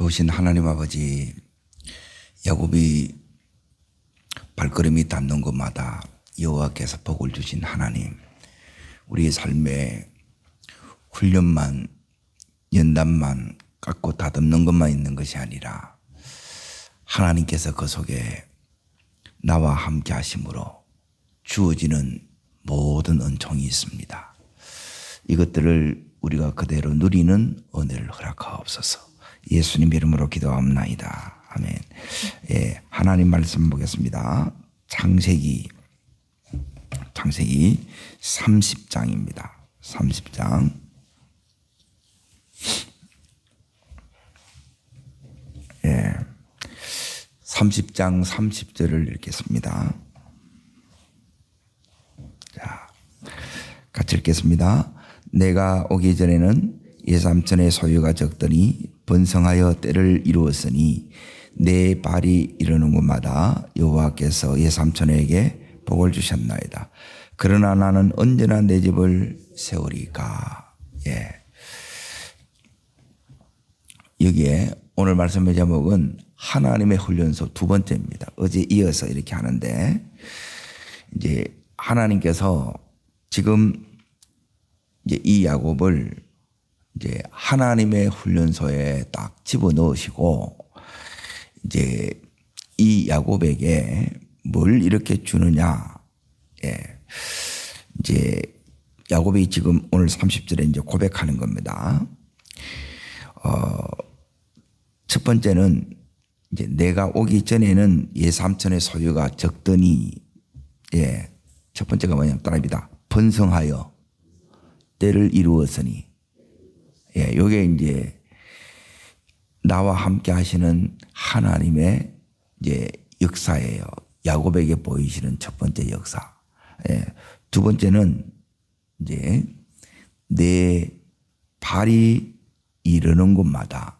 좋으신 하나님 아버지, 야곱이 발걸음이 닿는 곳마다 여호와께서 복을 주신 하나님, 우리의 삶에 훈련만, 연단만 깎고 다듬는 것만 있는 것이 아니라 하나님께서 그 속에 나와 함께 하심으로 주어지는 모든 은총이 있습니다. 이것들을 우리가 그대로 누리는 은혜를 허락하옵소서. 예수님 이름으로 기도합나이다. 아멘. 예, 하나님 말씀 보겠습니다. 창세기 30장입니다. 30장. 예. 30장 30절을 읽겠습니다. 자, 같이 읽겠습니다. 내가 오기 전에는 예삼촌의 소유가 적더니 번성하여 때를 이루었으니 내 발이 이르는 곳마다 여호와께서 예삼촌에게 복을 주셨나이다. 그러나 나는 언제나 내 집을 세우리까. 예. 여기에 오늘 말씀의 제목은 하나님의 훈련소 두 번째입니다. 어제 이어서 이렇게 하는데, 이제 하나님께서 지금 이제 이 야곱을 이제 하나님의 훈련소에 딱 집어 넣으시고, 이제 이 야곱에게 뭘 이렇게 주느냐. 예. 이제 야곱이 지금 오늘 30절에 이제 고백하는 겁니다. 첫 번째는 이제 내가 오기 전에는 예삼촌의 소유가 적더니, 예. 첫 번째가 뭐냐면 따라합니다. 번성하여 때를 이루었으니. 예. 요게 이제 나와 함께 하시는 하나님의 이제 역사예요. 야곱에게 보이시는 첫 번째 역사. 예. 두 번째는 이제 내 발이 이르는 곳마다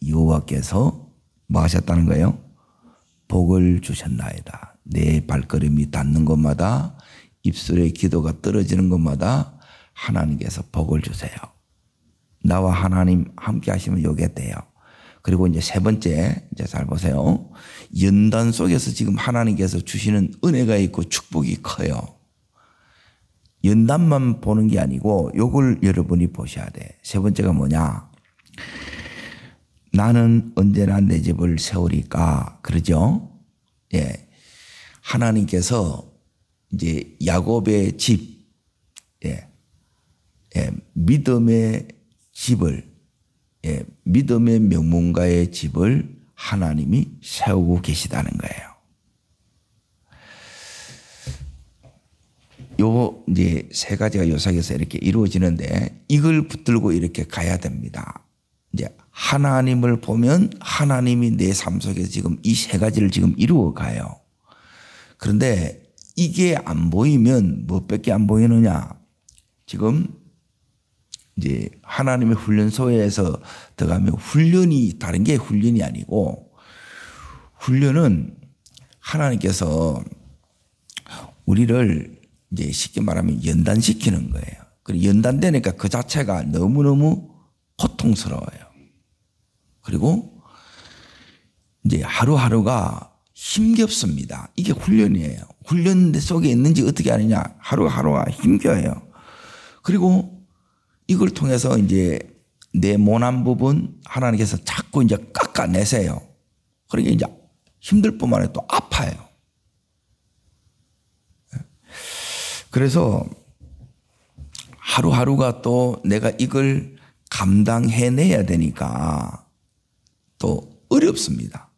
여호와께서 뭐 하셨다는 거예요? 복을 주셨나이다. 내 발걸음이 닿는 곳마다, 입술의 기도가 떨어지는 곳마다 하나님께서 복을 주세요. 나와 하나님 함께 하시면 요게 돼요. 그리고 이제 세 번째, 이제 잘 보세요. 연단 속에서 지금 하나님께서 주시는 은혜가 있고 축복이 커요. 연단만 보는 게 아니고 요걸 여러분이 보셔야 돼. 세 번째가 뭐냐? 나는 언제나 내 집을 세우리까. 그러죠? 예. 하나님께서 이제 야곱의 집, 예. 예. 믿음의 집을, 예. 믿음의 명문가의 집을 하나님이 세우고 계시다는 거예요. 요 이제 세 가지가 요석에서 이렇게 이루어지는데, 이걸 붙들고 이렇게 가야 됩니다. 이제 하나님을 보면 하나님이 내 삶 속에서 지금 이 세 가지를 지금 이루어 가요. 그런데 이게 안 보이면 뭐밖에 안 보이느냐? 지금 이제 하나님의 훈련소에서 들어가면 훈련이 다른 게 훈련이 아니고, 훈련은 하나님께서 우리를 이제 쉽게 말하면 연단시키는 거예요. 그리고 연단되니까 그 자체가 너무너무 고통스러워요. 그리고 이제 하루하루가 힘겹습니다. 이게 훈련이에요. 훈련 속에 있는지 어떻게 아느냐. 하루하루가 힘겨요. 그리고 이걸 통해서 이제 내 모난 부분 하나님께서 자꾸 이제 깎아내세요. 그러니까 이제 힘들 뿐만 아니라 또 아파요. 그래서 하루하루가 또 내가 이걸 감당해내야 되니까 또 어렵습니다.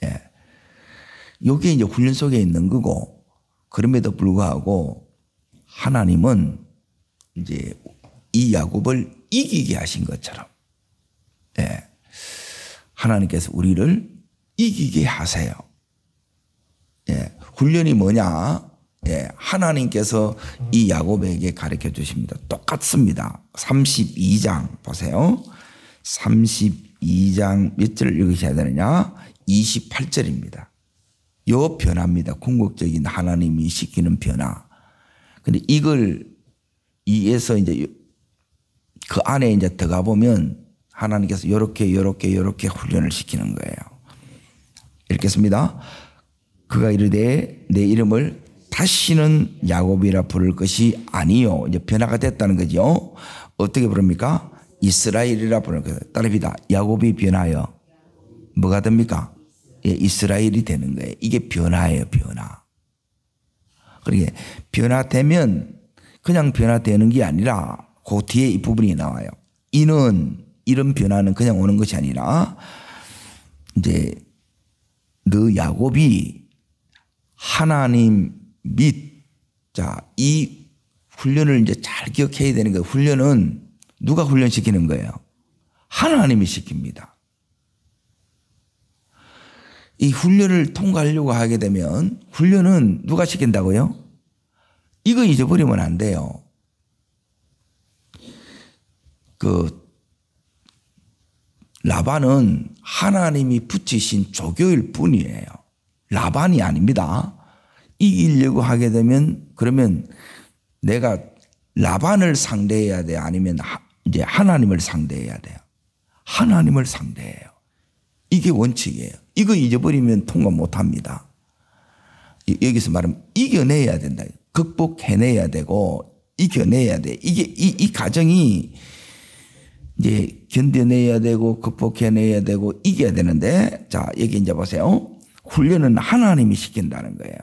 예. 요게 이제 훈련 속에 있는 거고, 그럼에도 불구하고 하나님은 이제 이 야곱을 이기게 하신 것처럼, 예. 하나님께서 우리를 이기게 하세요. 예. 훈련이 뭐냐? 예. 하나님께서 이 야곱에게 가르쳐 주십니다. 똑같습니다. 32장 보세요. 32장 몇 절을 읽으셔야 되느냐? 28절입니다. 요 변화입니다. 궁극적인 하나님이 시키는 변화. 근데 이걸 이에서 이제 그 안에 이제 들어가 보면 하나님께서 요렇게 훈련을 시키는 거예요. 읽겠습니다. 그가 이르되 내 이름을 다시는 야곱이라 부를 것이 아니요. 이제 변화가 됐다는 거죠. 어떻게 부릅니까? 이스라엘이라 부르는 거예요. 따릅니다. 야곱이 변하여 뭐가 됩니까? 예, 이스라엘이 되는 거예요. 이게 변화예요, 변화. 그러게 변화되면 그냥 변화되는 게 아니라 그 뒤에 이 부분이 나와요. 이런 변화는 그냥 오는 것이 아니라 이제 너 야곱이 하나님 이 훈련을 이제 잘 기억해야 되는 거예요. 훈련은 누가 훈련시키는 거예요? 하나님이 시킵니다. 이 훈련을 통과하려고 하게 되면 훈련은 누가 시킨다고요? 이거 잊어버리면 안 돼요. 라반은 하나님이 붙이신 조교일 뿐이에요. 라반이 아닙니다. 이기려고 하게 되면 그러면 내가 라반을 상대해야 돼요? 아니면 이제 하나님을 상대해야 돼요? 하나님을 상대해요. 이게 원칙이에요. 이거 잊어버리면 통과 못합니다. 여기서 말하면 이겨내야 된다. 극복해내야 되고 이겨내야 돼. 이 과정이 이제 견뎌내야 되고 극복해내야 되고 이겨야 되는데, 자 여기 이제 보세요. 훈련은 하나님이 시킨다는 거예요.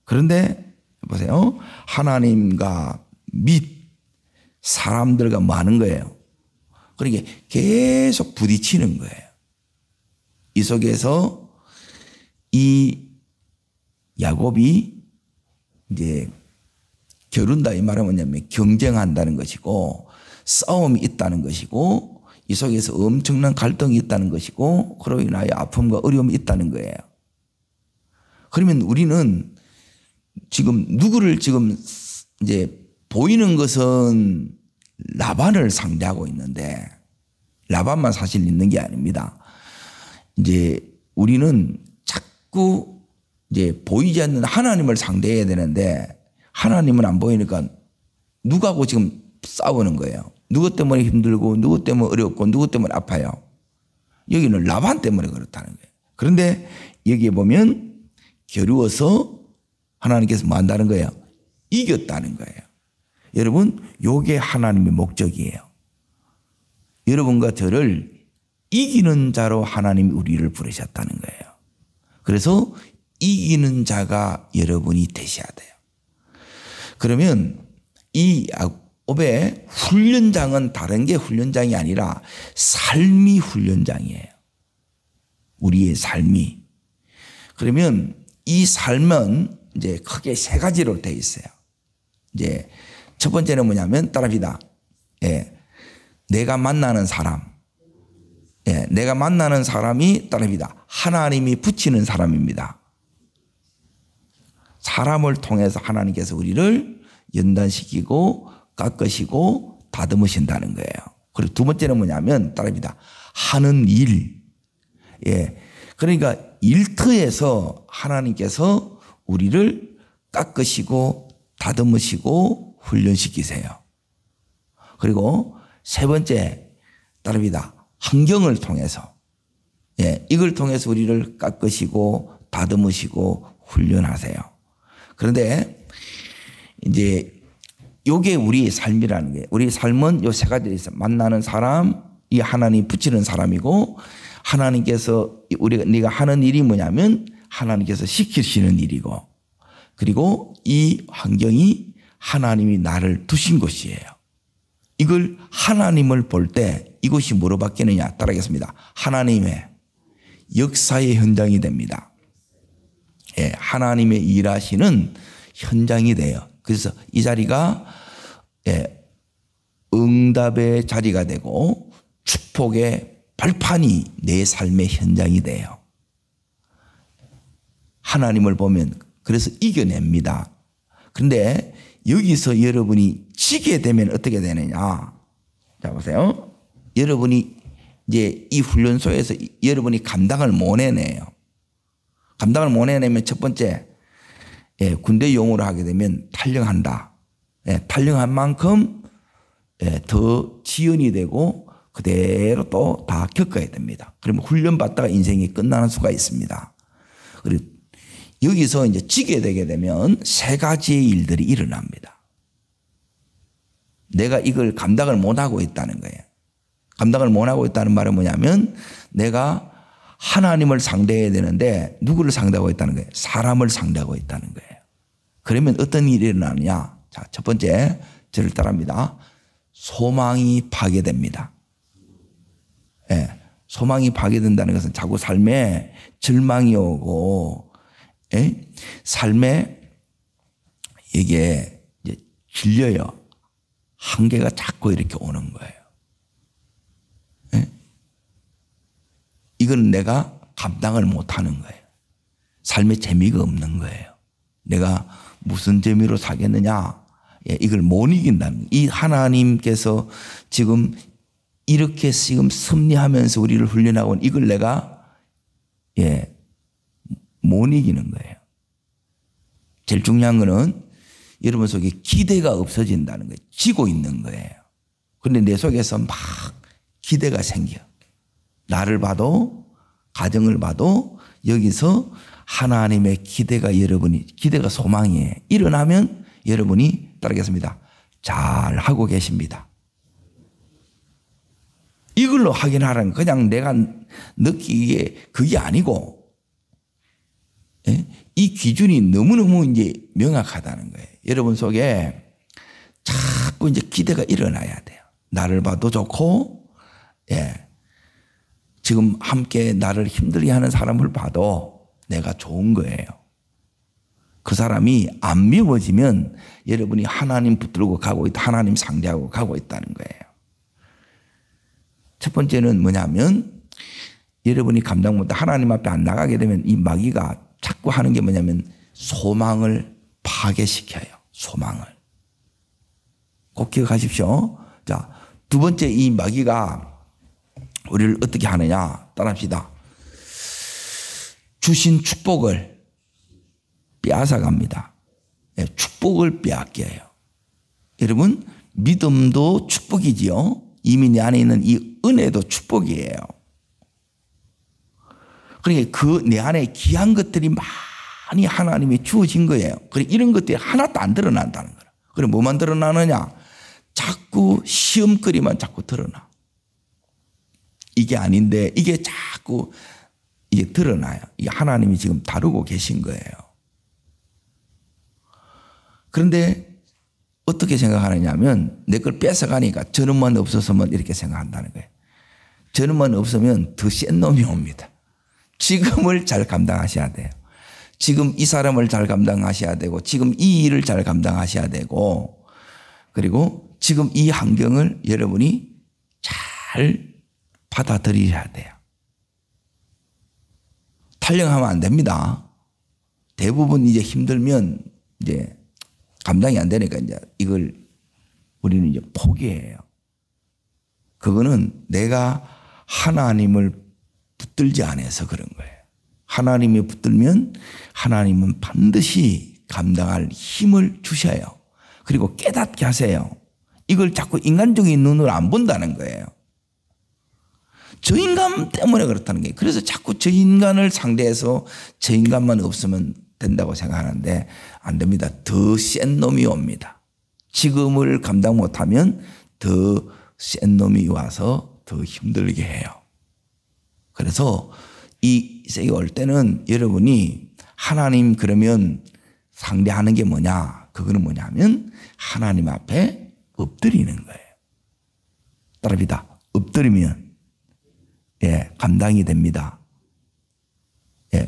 그런데 보세요. 하나님과 및 사람들과 뭐 하는 거예요? 그러니까 계속 부딪히는 거예요. 이 속에서 이 야곱이 이제 겨룬다 이 말은 뭐냐면 경쟁한다는 것이고 싸움이 있다는 것이고 이 속에서 엄청난 갈등이 있다는 것이고 그로 인하여 아픔과 어려움이 있다는 거예요. 그러면 우리는 지금 누구를 지금 이제 보이는 것은 라반을 상대하고 있는데 라반만 사실 있는 게 아닙니다. 이제 우리는 자꾸 이제 보이지 않는 하나님을 상대해야 되는데 하나님은 안 보이니까 누구하고 지금 싸우는 거예요. 누구 때문에 힘들고 누구 때문에 어렵고 누구 때문에 아파요. 여기는 라반 때문에 그렇다는 거예요. 그런데 여기에 보면 겨루어서 하나님께서 뭐 한다는 거예요? 이겼다는 거예요. 여러분, 요게 하나님의 목적이에요. 여러분과 저를 이기는 자로 하나님이 우리를 부르셨다는 거예요. 그래서 이기는 자가 여러분이 되셔야 돼요. 그러면 이 야곱의 훈련장은 다른 게 훈련장이 아니라 삶이 훈련장이에요. 우리의 삶이. 그러면 이 삶은 이제 크게 세 가지로 되어 있어요. 이제 첫 번째는 뭐냐면 따라합니다. 예, 내가 만나는 사람. 예, 내가 만나는 사람이 따라합니다. 하나님이 붙이는 사람입니다. 사람을 통해서 하나님께서 우리를 연단시키고 깎으시고 다듬으신다는 거예요. 그리고 두 번째는 뭐냐면 따라합니다. 하는 일. 예, 그러니까 일터에서 하나님께서 우리를 깎으시고 다듬으시고 훈련시키세요. 그리고 세 번째 따릅니다. 환경을 통해서, 예, 이걸 통해서 우리를 깎으시고 다듬으시고 훈련하세요. 그런데 이제 요게 우리의 삶이라는 게, 우리의 삶은 요 세 가지가 있어요. 만나는 사람, 이 하나님 붙이는 사람이고, 하나님께서 네가 하는 일이 뭐냐면 하나님께서 시키시는 일이고, 그리고 이 환경이 하나님이 나를 두신 곳이에요. 이걸 하나님을 볼 때 이것이 뭐로 바뀌느냐 따라하겠습니다. 하나님의 역사의 현장이 됩니다. 예, 하나님의 일하시는 현장이 돼요. 그래서 이 자리가 예, 응답의 자리가 되고 축복의 발판이 내 삶의 현장이 돼요. 하나님을 보면 그래서 이겨냅니다. 그런데 여기서 여러분이 지게 되면 어떻게 되느냐. 자, 보세요. 여러분이 이제 이 훈련소에서 여러분이 감당을 못 해내요. 감당을 못 해내면 첫 번째, 예, 군대 용어로 하게 되면 탈령한다. 예, 탈령한 만큼 예, 더 지연이 되고 그대로 또 다 겪어야 됩니다. 그러면 훈련받다가 인생이 끝나는 수가 있습니다. 그리고 여기서 이제 지게 되게 되면 세 가지의 일들이 일어납니다. 내가 이걸 감당을 못하고 있다는 거예요. 감당을 못하고 있다는 말은 뭐냐면 내가 하나님을 상대해야 되는데 누구를 상대하고 있다는 거예요? 사람을 상대하고 있다는 거예요. 그러면 어떤 일이 일어나느냐? 자, 첫 번째, 저를 따라합니다. 소망이 파괴됩니다. 예, 소망이 파괴된다는 것은 자꾸 삶에 절망이 오고, 예? 삶에 이게 이제 질려요. 한계가 자꾸 이렇게 오는 거예요. 예? 이건 내가 감당을 못하는 거예요. 삶에 재미가 없는 거예요. 내가 무슨 재미로 살겠느냐? 예, 이걸 못 이긴다는, 이 하나님께서 지금 이렇게 지금 섭리하면서 우리를 훈련하고 이걸 내가 못 이기는 거예요. 제일 중요한 거는 여러분 속에 기대가 없어진다는 거예요. 지고 있는 거예요. 그런데 내 속에서 막 기대가 생겨. 나를 봐도 가정을 봐도 여기서 하나님의 기대가 기대가 소망이에요. 일어나면 여러분이 따르겠습니다. 잘 하고 계십니다. 이걸로 확인하라는 그냥 내가 느끼기에 그게 아니고, 예? 이 기준이 너무너무 이제 명확하다는 거예요. 여러분 속에 자꾸 이제 기대가 일어나야 돼요. 나를 봐도 좋고, 예. 지금 함께 나를 힘들게 하는 사람을 봐도 내가 좋은 거예요. 그 사람이 안 미워지면 여러분이 하나님 붙들고 가고 있다, 하나님 상대하고 가고 있다는 거예요. 첫 번째는 뭐냐면 여러분이 감당 못해 하나님 앞에 안 나가게 되면 이 마귀가 자꾸 하는 게 뭐냐면 소망을 파괴시켜요. 소망을. 꼭 기억하십시오. 자, 두 번째 이 마귀가 우리를 어떻게 하느냐 따라합시다. 주신 축복을 빼앗아갑니다. 축복을 빼앗겨요. 여러분 믿음도 축복이지요. 이미 내 안에 있는 이 은혜도 축복이에요. 그러니까 그 내 안에 귀한 것들이 많이 하나님이 주어진 거예요. 그러니까 이런 것들이 하나도 안 드러난다는 거예요. 그럼 뭐만 드러나느냐? 자꾸 시험거리만 자꾸 드러나. 이게 아닌데 이게 자꾸 이게 드러나요. 이게 하나님이 지금 다루고 계신 거예요. 그런데 어떻게 생각하느냐면 내 걸 뺏어가니까 저놈만 없었으면 이렇게 생각한다는 거예요. 저놈만 없으면 더 센 놈이 옵니다. 지금을 잘 감당하셔야 돼요. 지금 이 사람을 잘 감당하셔야 되고 지금 이 일을 잘 감당하셔야 되고 그리고 지금 이 환경을 여러분이 잘 받아들이셔야 돼요. 탈령하면 안 됩니다. 대부분 이제 힘들면 이제 감당이 안 되니까 이제 이걸 우리는 이제 포기해요. 그거는 내가 하나님을 붙들지 않아서 그런 거예요. 하나님이 붙들면 하나님은 반드시 감당할 힘을 주셔요. 그리고 깨닫게 하세요. 이걸 자꾸 인간적인 눈으로 안 본다는 거예요. 저 인간 때문에 그렇다는 거예요. 그래서 자꾸 저 인간을 상대해서 저 인간만 없으면 된다고 생각하는데 안 됩니다. 더 센 놈이 옵니다. 지금을 감당 못하면 더 센 놈이 와서 더 힘들게 해요. 그래서 이 세계 올 때는 여러분이 하나님 그러면 상대하는 게 뭐냐? 그거는 뭐냐면 하나님 앞에 엎드리는 거예요. 따라합니다. 엎드리면 감당이 됩니다.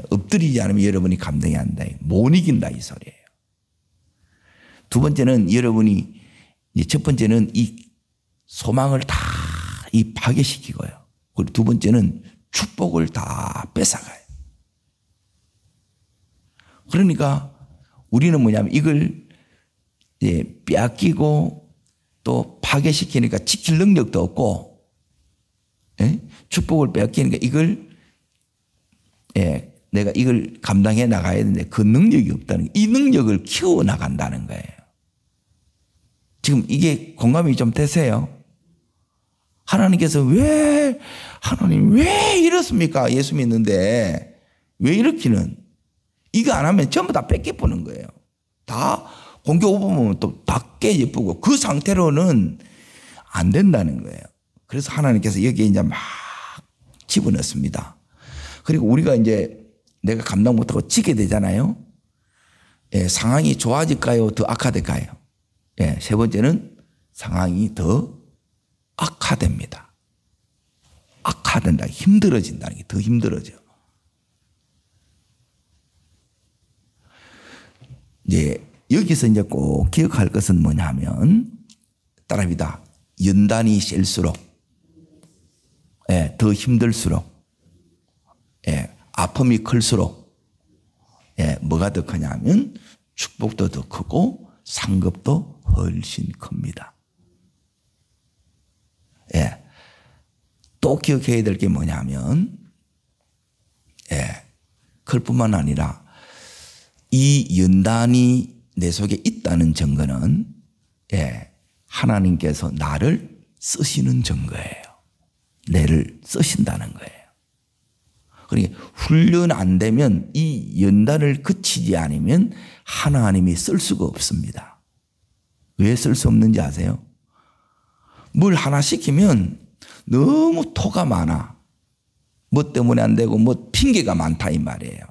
엎드리지 않으면 여러분이 감당이 안 돼. 못 이긴다 이 소리예요. 두 번째는 여러분이 첫 번째는 이 소망을 다 이 파괴시키고요. 그리고 두 번째는 축복을 다 뺏어가요. 그러니까 우리는 뭐냐면 이걸 빼앗기고 또 파괴시키니까 지킬 능력도 없고 축복을 빼앗기니까 이걸 내가 이걸 감당해 나가야 되는데 그 능력이 없다는 거예요. 이 능력을 키워나간다는 거예요. 지금 이게 공감이 좀 되세요? 하나님 왜 이렇습니까? 예수 믿는데 왜 이렇게는? 이거 안 하면 전부 다 뺏겨보는 거예요. 다 공교 오보면 또 다 깨져보고 그 상태로는 안 된다는 거예요. 그래서 하나님께서 여기에 이제 막 집어넣습니다. 그리고 우리가 이제 내가 감당 못하고 지게 되잖아요. 예, 상황이 좋아질까요? 더 악화될까요? 예, 세 번째는 상황이 더 악화됩니다. 악화된다. 힘들어진다는 게 더 힘들어져. 이제 여기서 이제 꼭 기억할 것은 뭐냐면 따라합니다. 연단이 셀수록 예, 더 힘들수록 예, 아픔이 클수록 예, 뭐가 더 크냐면 축복도 더 크고 상급도 훨씬 큽니다. 예, 또 기억해야 될 게 뭐냐면 예, 그뿐만 아니라 이 연단이 내 속에 있다는 증거는 예, 하나님께서 나를 쓰시는 증거예요. 내를 쓰신다는 거예요. 그러니까 훈련 안 되면 이 연단을 그치지 않으면 하나님이 쓸 수가 없습니다. 왜 쓸 수 없는지 아세요? 뭘 하나 시키면 너무 토가 많아. 뭐 때문에 안 되고 뭐 핑계가 많다 이 말이에요.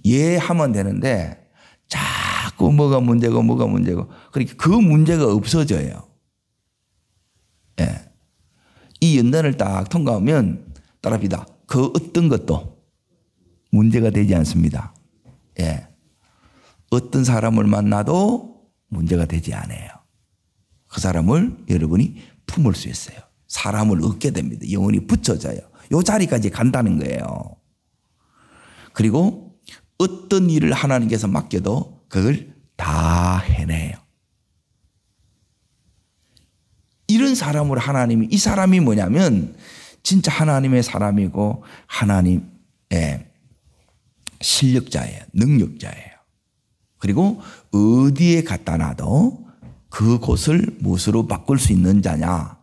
예 하면 되는데 자꾸 뭐가 문제고 그러니까 그 문제가 없어져요. 예. 이 연단을 딱 통과하면 따라합니다. 그 어떤 것도 문제가 되지 않습니다. 예. 어떤 사람을 만나도 문제가 되지 않아요. 그 사람을 여러분이 품을 수 있어요. 사람을 얻게 됩니다. 영혼이 붙여져요. 이 자리까지 간다는 거예요. 그리고 어떤 일을 하나님께서 맡겨도 그걸 다 해내요. 이런 사람으로 하나님이, 이 사람이 뭐냐면 진짜 하나님의 사람이고 하나님의 실력자예요. 능력자예요. 그리고 어디에 갖다 놔도 그곳을 무엇으로 바꿀 수 있는 자냐?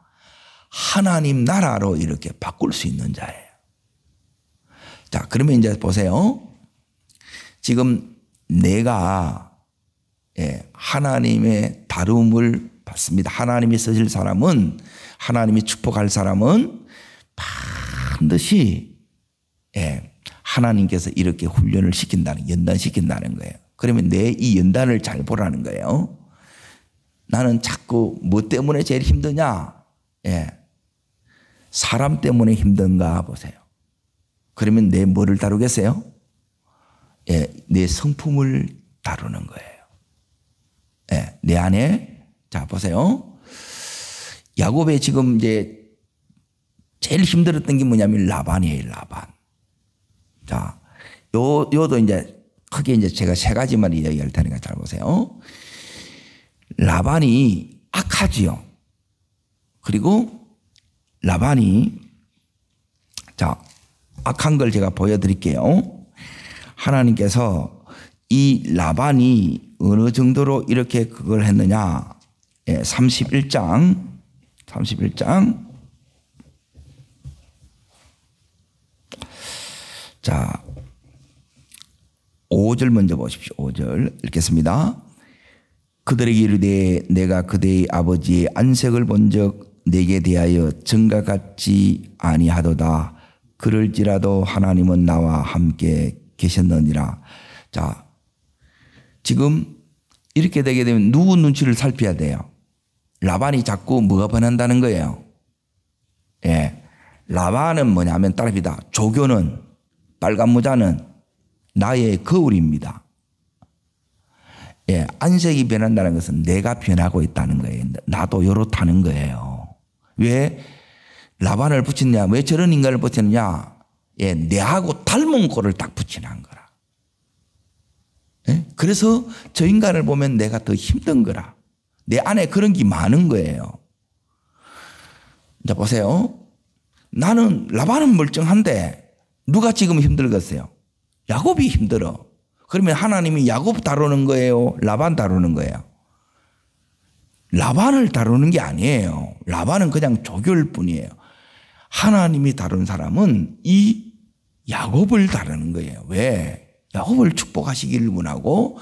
하나님 나라로 이렇게 바꿀 수 있는 자예요. 자, 그러면 이제 보세요. 지금 내가 하나님의 다rum을 받습니다. 하나님이 쓰실 사람은, 하나님이 축복할 사람은 반드시 하나님께서 이렇게 훈련을 시킨다는, 연단시킨다는 거예요. 그러면 내 이 연단을 잘 보라는 거예요. 나는 자꾸 뭐 때문에 제일 힘드냐? 사람 때문에 힘든가 보세요. 그러면 내 뭐를 다루겠어요? 내 성품을 다루는 거예요. 내 안에, 자, 보세요. 야곱의 지금 이제 제일 힘들었던 게 뭐냐면 라반이에요, 라반. 자, 요도 이제 크게 이제 제가 세 가지만 이야기할 테니까 잘 보세요. 라반이 악하지요. 그리고 라반이, 자, 악한 걸 제가 보여드릴게요. 하나님께서 이 라반이 어느 정도로 이렇게 그걸 했느냐. 31장. 자, 5절 먼저 보십시오. 5절 읽겠습니다. 그들에게 이르되 내가 그대의 아버지의 안색을 본적 내게 대하여 전과 같지 아니하도다. 그럴지라도 하나님은 나와 함께 계셨느니라. 자, 지금 이렇게 되게 되면 누구 눈치를 살펴야 돼요? 라반이 자꾸 뭐가 변한다는 거예요? 라반은 뭐냐면 따라합니다. 조교는, 빨간 모자는 나의 거울입니다. 안색이 변한다는 것은 내가 변하고 있다는 거예요. 나도 요렇다는 거예요. 왜 라반을 붙였냐? 왜 저런 인간을 붙였느냐? 내하고 닮은 꼴을 딱 붙이는 거라. 그래서 저 인간을 보면 내가 더 힘든 거라. 내 안에 그런 게 많은 거예요. 자, 보세요. 나는, 라반은 멀쩡한데 누가 지금 힘들겠어요? 야곱이 힘들어. 그러면 하나님이 야곱 다루는 거예요? 라반 다루는 거예요? 라반을 다루는 게 아니에요. 라반은 그냥 조교일 뿐이에요. 하나님이 다룬 사람은 이 야곱을 다루는 거예요. 왜? 야곱을 축복하시기를 원하고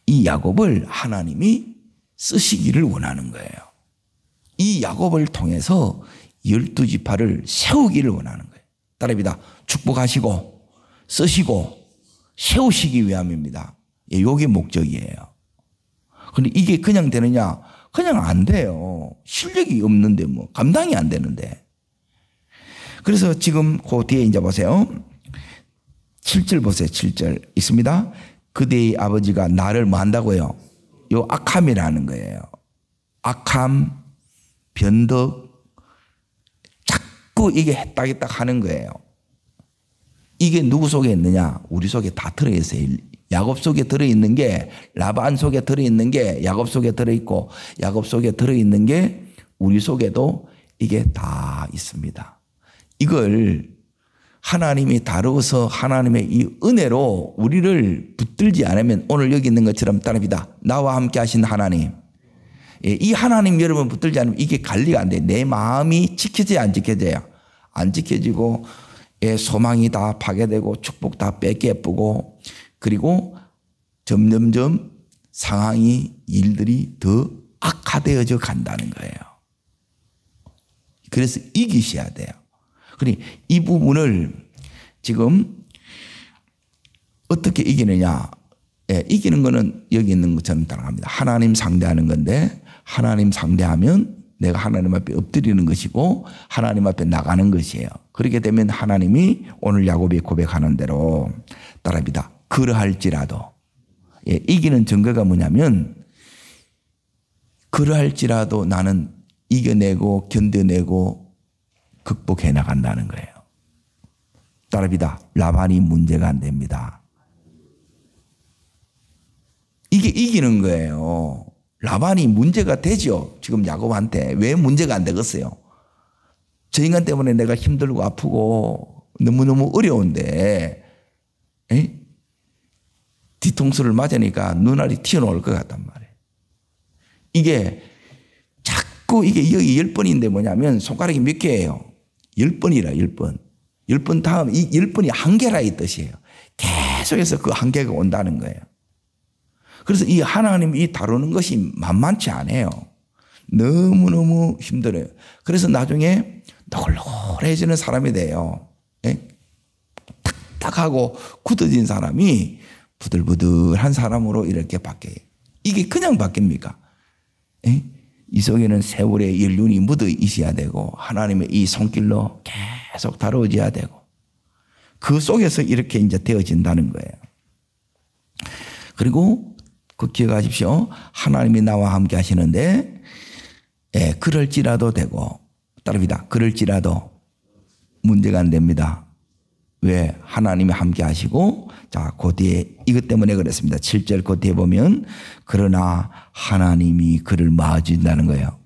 이 야곱을 하나님이 쓰시기를 원하는 거예요. 이 야곱을 통해서 12지파를 세우기를 원하는 거예요. 따라합니다. 축복하시고 쓰시고 세우시기 위함입니다. 이게 목적이에요. 그런데 이게 그냥 되느냐? 그냥 안 돼요. 실력이 없는데 뭐 감당이 안 되는데. 그래서 지금 그 뒤에 이제 보세요. 7절 보세요. 7절 있습니다. 그대의 아버지가 나를 뭐 한다고요? 요 악함이라는 거예요. 악함, 변덕, 자꾸 이게 했다겠다 하는 거예요. 이게 누구 속에 있느냐? 우리 속에 다 들어있어요. 야곱 속에 들어있는 게 라반 속에 들어있는 게 야곱 속에 들어있고 야곱 속에 들어있는 게 우리 속에도 이게 다 있습니다. 이걸 하나님이 다루어서 하나님의 이 은혜로 우리를 붙들지 않으면 오늘 여기 있는 것처럼 따릅니다. 나와 함께 하신 하나님. 이 하나님 여러분 붙들지 않으면 이게 관리가 안 돼. 내 마음이 지켜져야 안 지켜져요. 안 지켜지고 소망이 다 파괴되고 축복 다 뺏겨쁘고 그리고 점점점 상황이 일들이 더 악화되어져 간다는 거예요. 그래서 이기셔야 돼요. 그러니 이 부분을 지금 어떻게 이기느냐? 이기는 거는 여기 있는 것처럼 따라갑니다. 하나님 상대하는 건데 하나님 상대하면 내가 하나님 앞에 엎드리는 것이고 하나님 앞에 나가는 것이에요. 그렇게 되면 하나님이 오늘 야곱이 고백하는 대로 따라합니다. 그러할지라도 이기는 증거가 뭐냐면 그러할지라도 나는 이겨내고 견뎌내고 극복해 나간다는 거예요. 따라합니다. 라반이 문제가 안 됩니다. 이게 이기는 거예요. 라반이 문제가 되죠. 지금 야곱한테. 왜 문제가 안 되겠어요? 저 인간 때문에 내가 힘들고 아프고 너무너무 어려운데 뒤통수를 맞으니까 눈알이 튀어나올 것 같단 말이에요. 이게 자꾸 이게 여기 10번인데 뭐냐면 손가락이 몇 개예요? 10번이라 10번. 10번 다음 이 10번이 한계라 이 뜻이에요. 계속해서 그 한계가 온다는 거예요. 그래서 이 하나님 이 다루는 것이 만만치 않아요. 너무너무 힘들어요. 그래서 나중에 노골노골해지는 사람이 돼요. 딱딱하고 굳어진 사람이 부들부들한 사람으로 이렇게 바뀌어요. 이게 그냥 바뀝니까? 이 속에는 세월의 연륜이 묻어 있어야 되고 하나님의 이 손길로 계속 다루어져야 되고 그 속에서 이렇게 이제 되어진다는 거예요. 그리고 그 기억하십시오. 하나님이 나와 함께 하시는데 그럴지라도 되고 따릅니다. 그럴지라도 문제가 안 됩니다. 왜? 하나님이 함께 하시고 자, 그 뒤에 이것 때문에 그랬습니다. 7절 그 뒤에 보면 그러나 하나님이 그를 막아준다는 거예요.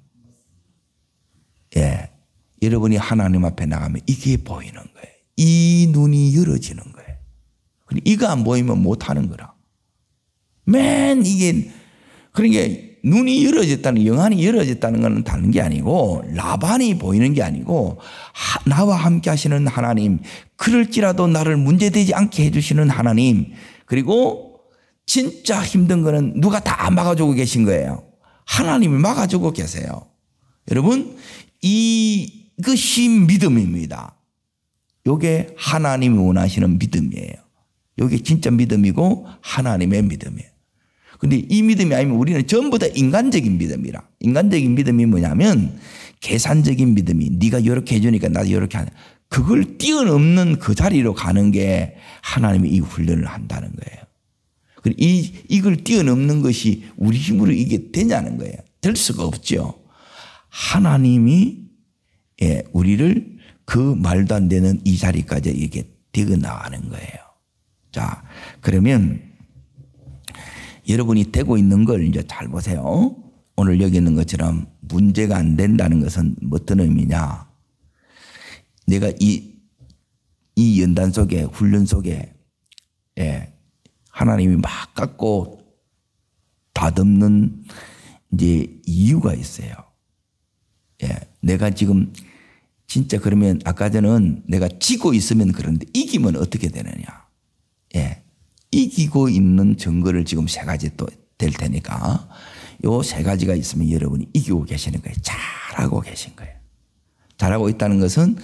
여러분이 하나님 앞에 나가면 이게 보이는 거예요. 이 눈이 열어지는 거예요. 이거 안 보이면 못하는 거라. 이게 그러니까 눈이 열어졌다는 영안이 열어졌다는 것은 다른 게 아니고 라반이 보이는 게 아니고 나와 함께 하시는 하나님 그럴지라도 나를 문제되지 않게 해주시는 하나님 그리고 진짜 힘든 거는 누가 다 막아주고 계신 거예요. 하나님이 막아주고 계세요. 여러분 이것이 믿음입니다. 이게 하나님이 원하시는 믿음이에요. 이게 진짜 믿음이고 하나님의 믿음이에요. 근데 이 믿음이 아니면 우리는 전부 다 인간적인 믿음이라. 인간적인 믿음이 뭐냐면 계산적인 믿음이 네가 이렇게 해주니까 나도 이렇게 하는 그걸 뛰어넘는 그 자리로 가는 게 하나님이 이 훈련을 한다는 거예요. 그리고 이걸 뛰어넘는 것이 우리 힘으로 이게 되냐는 거예요. 될 수가 없죠. 하나님이 우리를 그 말도 안 되는 이 자리까지 이게 되어 나가는 거예요. 자, 그러면 여러분이 되고 있는 걸 이제 잘 보세요. 오늘 여기 있는 것처럼 문제가 안 된다는 것은 어떤 의미냐? 내가 이 연단 속에 훈련 속에 하나님이 막 깎고 다듬는 이제 이유가 있어요. 예, 내가 지금 진짜 그러면 아까 저는 내가 지고 있으면 그런데 이기면 어떻게 되느냐. 예, 이기고 있는 증거를 지금 세 가지 또 될 테니까 요 세 가지가 있으면 여러분이 이기고 계시는 거예요. 잘하고 계신 거예요. 잘하고 있다는 것은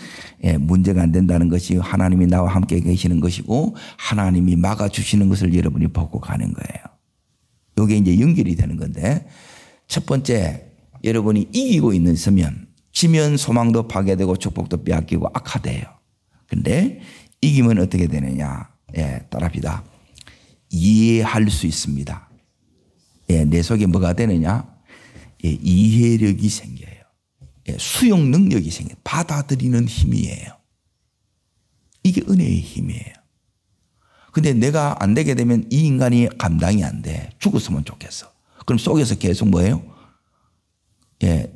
문제가 안 된다는 것이 하나님이 나와 함께 계시는 것이고 하나님이 막아주시는 것을 여러분이 보고 가는 거예요. 이게 이제 연결이 되는 건데 첫 번째 여러분이 이기고 있으면 지면 소망도 파괴되고 축복도 빼앗기고 악화돼요. 그런데 이기면 어떻게 되느냐. 따라합니다. 이해할 수 있습니다. 내 속에 뭐가 되느냐. 이해력이 생겨요. 수용 능력이 생겨요. 받아들이는 힘이에요. 이게 은혜의 힘이에요. 근데 내가 안 되게 되면 이 인간이 감당이 안 돼. 죽었으면 좋겠어. 그럼 속에서 계속 뭐예요?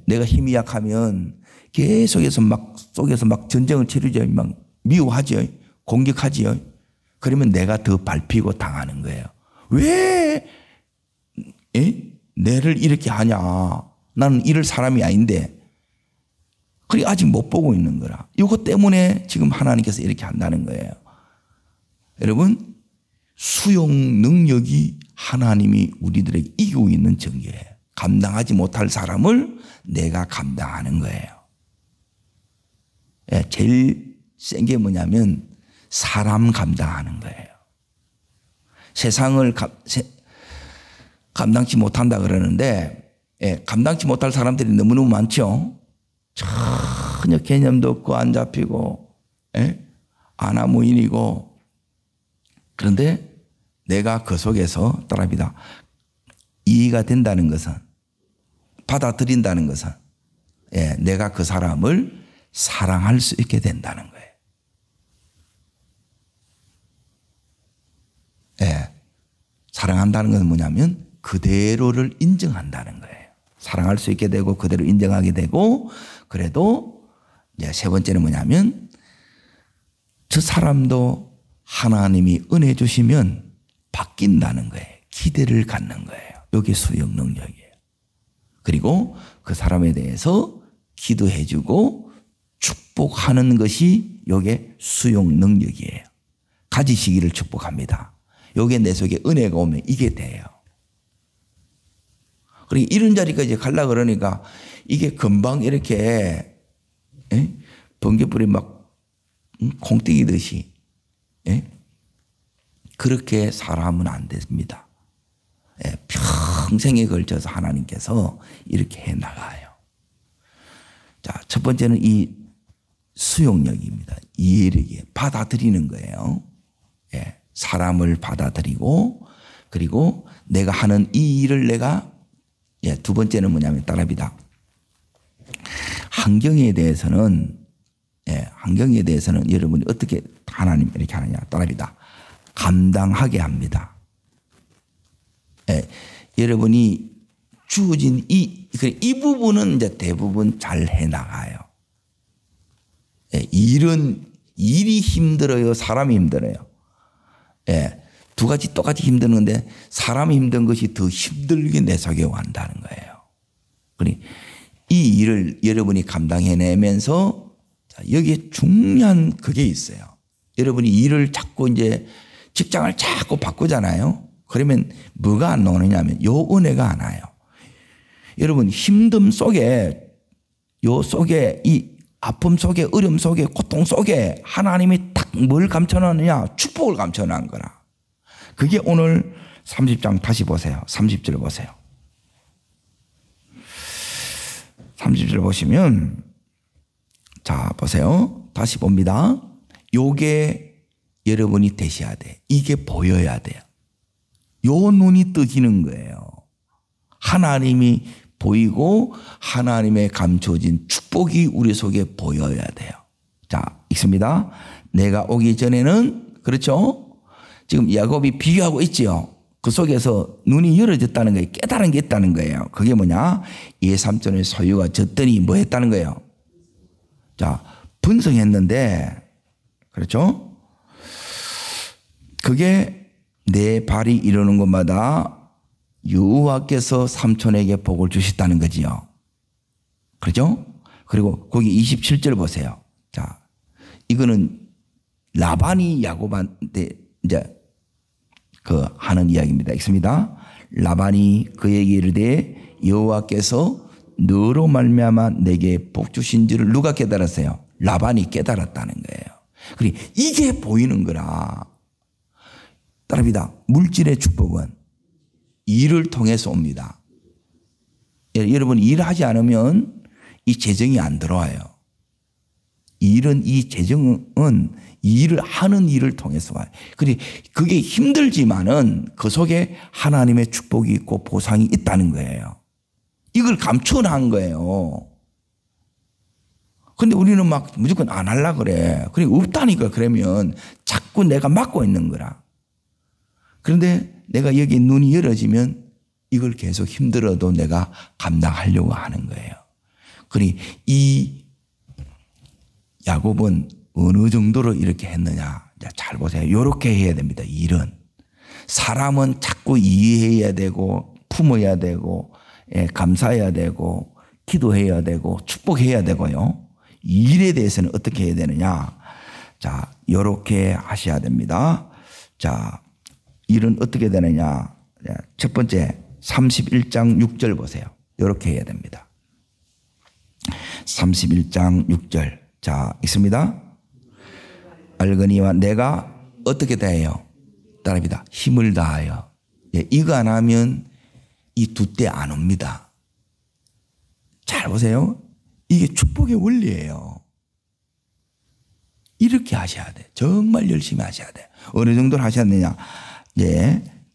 내가 힘이 약하면 계속해서 속에서 막 전쟁을 치르죠. 막 미워하죠. 공격하지요. 그러면 내가 더 밟히고 당하는 거예요. 왜 내를 이렇게 하냐. 나는 이럴 사람이 아닌데. 그래 아직 못 보고 있는 거라. 이것 때문에 지금 하나님께서 이렇게 한다는 거예요. 여러분 수용 능력이 하나님이 우리들에게 이기고 있는 증거예요. 감당하지 못할 사람을 내가 감당하는 거예요. 제일 센 게 뭐냐면 사람 감당하는 거예요. 세상을 감당치 못한다 그러는데 감당치 못할 사람들이 너무너무 많죠. 전혀 개념도 없고 안 잡히고 아나무인이고 그런데 내가 그 속에서 따라합니다. 이해가 된다는 것은 받아들인다는 것은 내가 그 사람을 사랑할 수 있게 된다는 거예요. 사랑한다는 것은 뭐냐면 그대로를 인정한다는 거예요. 사랑할 수 있게 되고 그대로 인정하게 되고 그래도 이제 세 번째는 뭐냐면 저 사람도 하나님이 은혜 주시면 바뀐다는 거예요. 기대를 갖는 거예요. 이게 수용 능력이에요. 그리고 그 사람에 대해서 기도해 주고 축복하는 것이 이게 수용 능력이에요. 가지시기를 축복합니다. 이게 내 속에 은혜가 오면 이게 돼요. 그리고 이런 자리까지 가려고 그러니까 이게 금방 이렇게 번개불이 막 콩뜨기듯이 그렇게 살아하면 안 됩니다. 평생에 걸쳐서 하나님께서 이렇게 해나가요. 자, 첫 번째는 이 수용력입니다. 이해력이에요. 받아들이는 거예요. 사람을 받아들이고 그리고 내가 하는 이 일을 내가 두 번째는 뭐냐면 따라합니다. 환경에 대해서는 여러분이 어떻게 하나님 이렇게 하느냐 따라합니다. 감당하게 합니다. 여러분이 주어진 이 부분은 이제 대부분 잘 해나가요. 일이 힘들어요. 사람이 힘들어요. 두 가지 똑같이 힘드는데 사람이 힘든 것이 더 힘들게 내 속에 온다는 거예요. 그러니 이 일을 여러분이 감당해내면서 여기에 중요한 그게 있어요. 여러분이 일을 자꾸 이제 직장을 자꾸 바꾸잖아요. 그러면 뭐가 안 나오느냐면 요 은혜가 안 와요. 여러분 힘듦 속에 이 아픔 속에 어려움 속에 고통 속에 하나님이 딱 뭘 감춰놨느냐 축복을 감춰놓은 거라. 그게 오늘 30장 다시 보세요. 30절 보세요. 30절 보시면 자 보세요. 다시 봅니다. 요게 여러분이 되셔야 돼. 이게 보여야 돼요. 요 눈이 뜨기는 거예요. 하나님이 보이고 하나님의 감춰진 축복이 우리 속에 보여야 돼요. 자, 읽습니다. 내가 오기 전에는 그렇죠? 지금 야곱이 비교하고 있지요. 그 속에서 눈이 열어졌다는 거예요. 깨달은 게 있다는 거예요. 그게 뭐냐? 예삼촌의 소유가 졌더니 뭐 했다는 거예요? 자, 분성했는데 그렇죠? 그게 내 발이 이르는 곳마다 여호와께서 삼촌에게 복을 주셨다는 거지요. 그렇죠? 그리고 거기 27절 보세요. 자, 이거는 라반이 야곱한테 이제 하는 이야기입니다. 읽습니다. 라반이 그에게 이르되 여호와께서 너로 말미암아 내게 복 주신 줄을 누가 깨달았어요? 라반이 깨달았다는 거예요. 그리고 이게 보이는 거라. 따릅니다. 물질의 축복은 일을 통해서 옵니다. 여러분 일하지 않으면 이 재정이 안 들어와요. 이 재정은 일을 하는 일을 통해서 와요. 그게 힘들지만은 그 속에 하나님의 축복이 있고 보상이 있다는 거예요. 이걸 감춰놓은 거예요. 근데 우리는 막 무조건 안 하려고 그래. 없다니까. 그러면 자꾸 내가 막고 있는 거라. 그런데 내가 여기 눈이 열어지면 이걸 계속 힘들어도 내가 감당하려고 하는 거예요. 이 야곱은 어느 정도로 이렇게 했느냐. 잘 보세요. 이렇게 해야 됩니다. 일은. 사람은 자꾸 이해해야 되고 품어야 되고 감사해야 되고 기도해야 되고 축복해야 되고요. 일에 대해서는 어떻게 해야 되느냐. 자, 이렇게 하셔야 됩니다. 자, 일은 어떻게 되느냐. 첫 번째 31장 6절 보세요. 이렇게 해야 됩니다. 31장 6절. 자, 있습니다. 알거니와 내가 어떻게 대해요? 따릅니다. 힘을 다하여. 이거 안 하면 이 두 때 안 옵니다. 잘 보세요. 이게 축복의 원리예요. 이렇게 하셔야 돼. 정말 열심히 하셔야 돼. 어느 정도로 하셔야 되냐.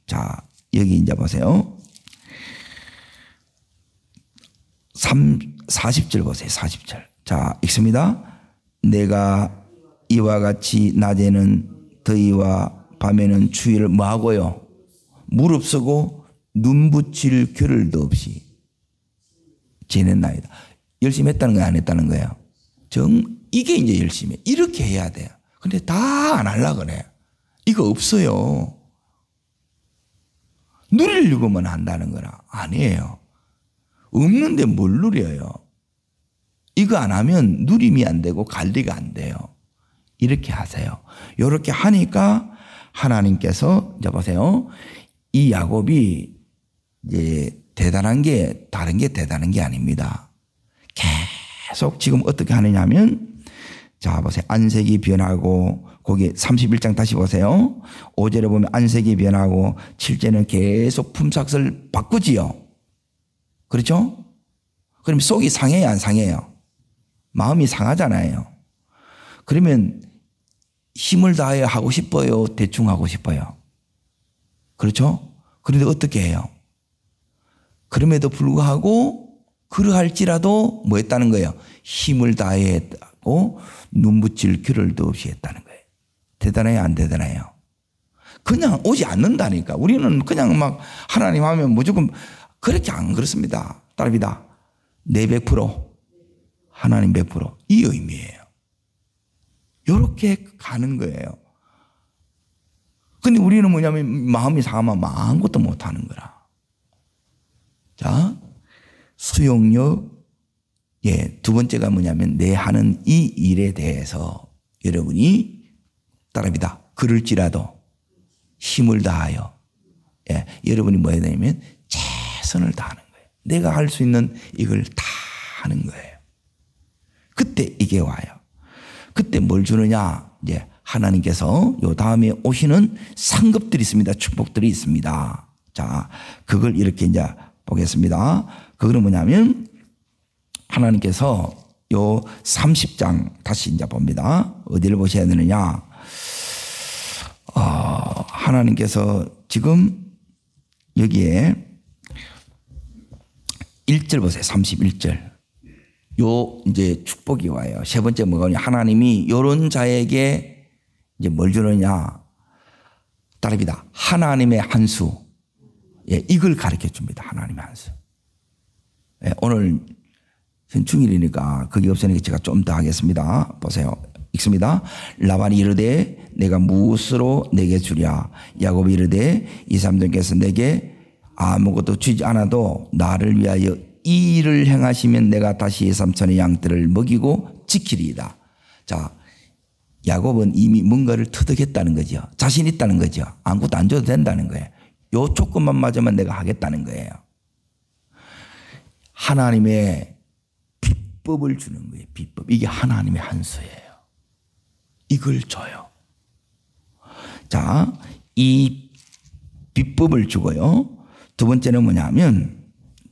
자, 여기 이제 보세요. 40절 보세요. 40절. 자, 읽습니다. 내가 이와 같이 낮에는 더위와 밤에는 추위를 뭐하고요? 무릅쓰고 눈 붙일 겨를도 없이 지냈나이다. 열심히 했다는 거예요? 안 했다는 거예요? 이게 이제 열심히. 이렇게 해야 돼요. 근데 다 안 하려고 그래. 이거 없어요. 누리려고만 한다는 거라. 아니에요. 없는데 뭘 누려요? 이거 안 하면 누림이 안 되고 관리가 안 돼요. 이렇게 하세요. 이렇게 하니까 하나님께서 이제 보세요. 이 야곱이 이제 대단한 게 다른 게 대단한 게 아닙니다. 계속 지금 어떻게 하느냐 하면 자 보세요. 안색이 변하고 거기 31장 다시 보세요. 5절에 보면 안색이 변하고 7절에는 계속 품삯을 바꾸지요. 그렇죠? 그럼 속이 상해요 안 상해요? 마음이 상하잖아요. 그러면 힘을 다해 하고 싶어요? 대충 하고 싶어요? 그렇죠? 그런데 어떻게 해요? 그럼에도 불구하고 그러할지라도 뭐 했다는 거예요? 힘을 다해 했다고 눈 붙일 겨를도 없이 했다는 거예요. 대단해요 안 대단해요? 그냥 오지 않는다니까. 우리는 그냥 막 하나님 하면 무조건 그렇게 안 그렇습니다. 딸입니다. 내 100% 하나님 100% 이 의미예요. 이렇게 가는 거예요. 근데 우리는 뭐냐면 마음이 상하면 아무것도 못하는 거라. 자, 수용력. 두 번째가 뭐냐면 내 하는 이 일에 대해서 여러분이 따라합니다. 그럴지라도 힘을 다하여 여러분이 뭐 해야 되냐면 최선을 다하는 거예요. 내가 할 수 있는 이걸 다 하는 거예요. 그때 이게 와요. 그때 뭘 주느냐? 이제 하나님께서 요 다음에 오시는 상급들이 있습니다. 축복들이 있습니다. 자, 그걸 이렇게 이제 보겠습니다. 그거는 뭐냐면 하나님께서 요 30장 다시 이제 봅니다. 어디를 보셔야 되느냐? 하나님께서 지금 여기에 1절 보세요. 31절. 요 이제 축복이 와요. 세 번째 뭐가 하나님이 요런 자에게 이제 뭘 주느냐? 따릅니다. 하나님의 한 수. 이걸 가르쳐 줍니다. 하나님의 한 수. 오늘 중일이니까 그게 없으니까 제가 좀 더 하겠습니다. 보세요. 읽습니다. 라반이 이르되 내가 무엇으로 내게 주랴? 야곱이 이르되 이 사람들께서 내게 아무것도 주지 않아도 나를 위하여 이 일을 행하시면 내가 다시 삼촌의 양떼를 먹이고 지키리이다. 자, 야곱은 이미 뭔가를 터득했다는 거죠. 자신 있다는 거죠. 아무것도 안 줘도 된다는 거예요. 요 조건만 맞으면 내가 하겠다는 거예요. 하나님의 비법을 주는 거예요. 비법. 이게 하나님의 한 수예요. 이걸 줘요. 자, 이 비법을 주고요. 두 번째는 뭐냐면,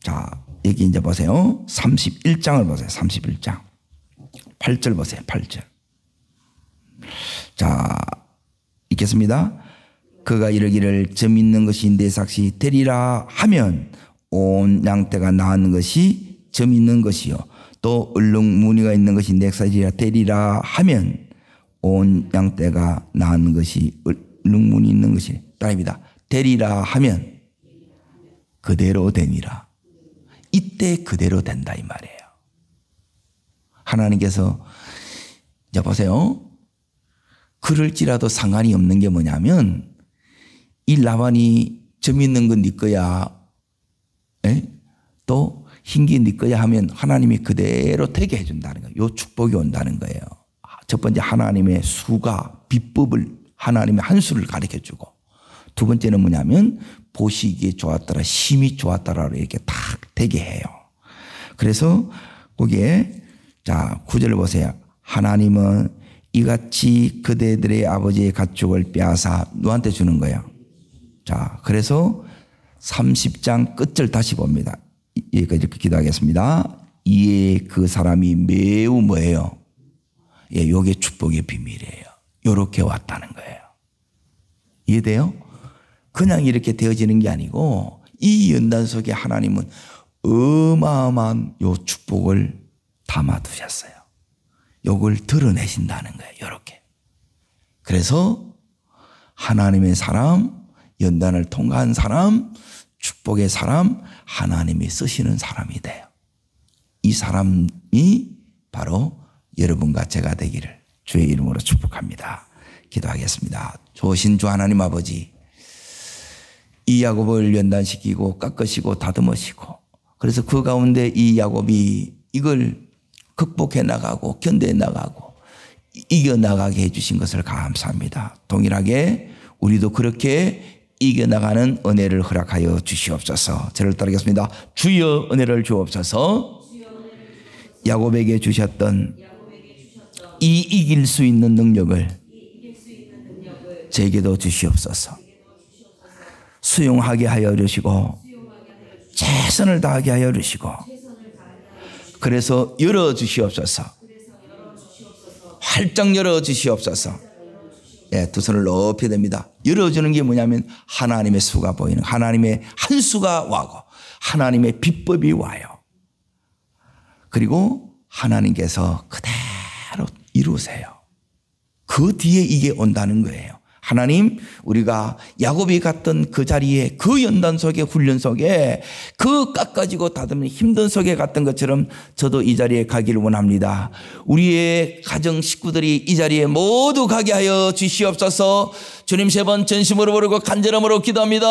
자, 여기 이제 보세요. 31장을 보세요. 31장. 8절 보세요. 8절. 자, 읽겠습니다. 그가 이르기를 점 있는 것이 내 삭시 되리라 하면 온 양떼가 낳은 것이 점 있는 것이요. 또 얼룩 무늬가 있는 것이 내 삭시가 되리라 하면 온 양떼가 낳은 것이 얼룩 무늬 있는 것이 따입니다. 되리라 하면 그대로 되니라. 이때 그대로 된다 이 말이에요. 하나님께서 이제 보세요. 그럴지라도 상관이 없는 게 뭐냐면 이 라반이 점 있는 건 네 거야. 에? 또 흰 게 네 거야 하면 하나님이 그대로 되게 해준다는 거예요. 요 축복이 온다는 거예요. 첫 번째 하나님의 수가 비법을 하나님의 한 수를 가르쳐주고 두 번째는 뭐냐면 보시기에 좋았더라 심히 좋았더라 이렇게 딱 되게 해요. 그래서 거기에 자 9절을 보세요. 하나님은 이같이 그대들의 아버지의 가축을 빼앗아 누구한테 주는 거예요. 자, 그래서 30장 끝을 다시 봅니다. 여기까지 기도하겠습니다. 이에 그 사람이 매우 뭐예요? 예, 요게 축복의 비밀이에요. 요렇게 왔다는 거예요. 이해돼요? 그냥 이렇게 되어지는 게 아니고 이 연단 속에 하나님은 어마어마한 요 축복을 담아두셨어요. 요걸 드러내신다는 거예요. 요렇게. 그래서 하나님의 사람, 연단을 통과한 사람, 축복의 사람, 하나님이 쓰시는 사람이 돼요. 이 사람이 바로 여러분과 제가 되기를 주의 이름으로 축복합니다. 기도하겠습니다. 좋으신 주 하나님 아버지, 이 야곱을 연단시키고 깎으시고 다듬으시고 그래서 그 가운데 이 야곱이 이걸 극복해 나가고 견뎌 나가고 이겨나가게 해주신 것을 감사합니다. 동일하게 우리도 그렇게 이겨나가는 은혜를 허락하여 주시옵소서. 저를 따르겠습니다. 주여 은혜를 주옵소서. 야곱에게 주셨던 이 이길 수 있는 능력을 제게도 주시옵소서. 수용하게 하여 주시고 최선을 다하게 하여 주시고 그래서 열어주시옵소서. 활짝 열어주시옵소서. 예, 두 손을 높이 듭니다. 열어주는 게 뭐냐면 하나님의 수가 보이는 하나님의 한 수가 와고 하나님의 비법이 와요. 그리고 하나님께서 그대로 이루세요. 그 뒤에 이게 온다는 거예요. 하나님, 우리가 야곱이 갔던 그 자리에 그 연단 속에 훈련 속에 그 깎아지고 다듬는 힘든 속에 갔던 것처럼 저도 이 자리에 가기를 원합니다. 우리의 가정 식구들이 이 자리에 모두 가게 하여 주시옵소서. 주님 세 번 전심으로 부르고 간절함으로 기도합니다.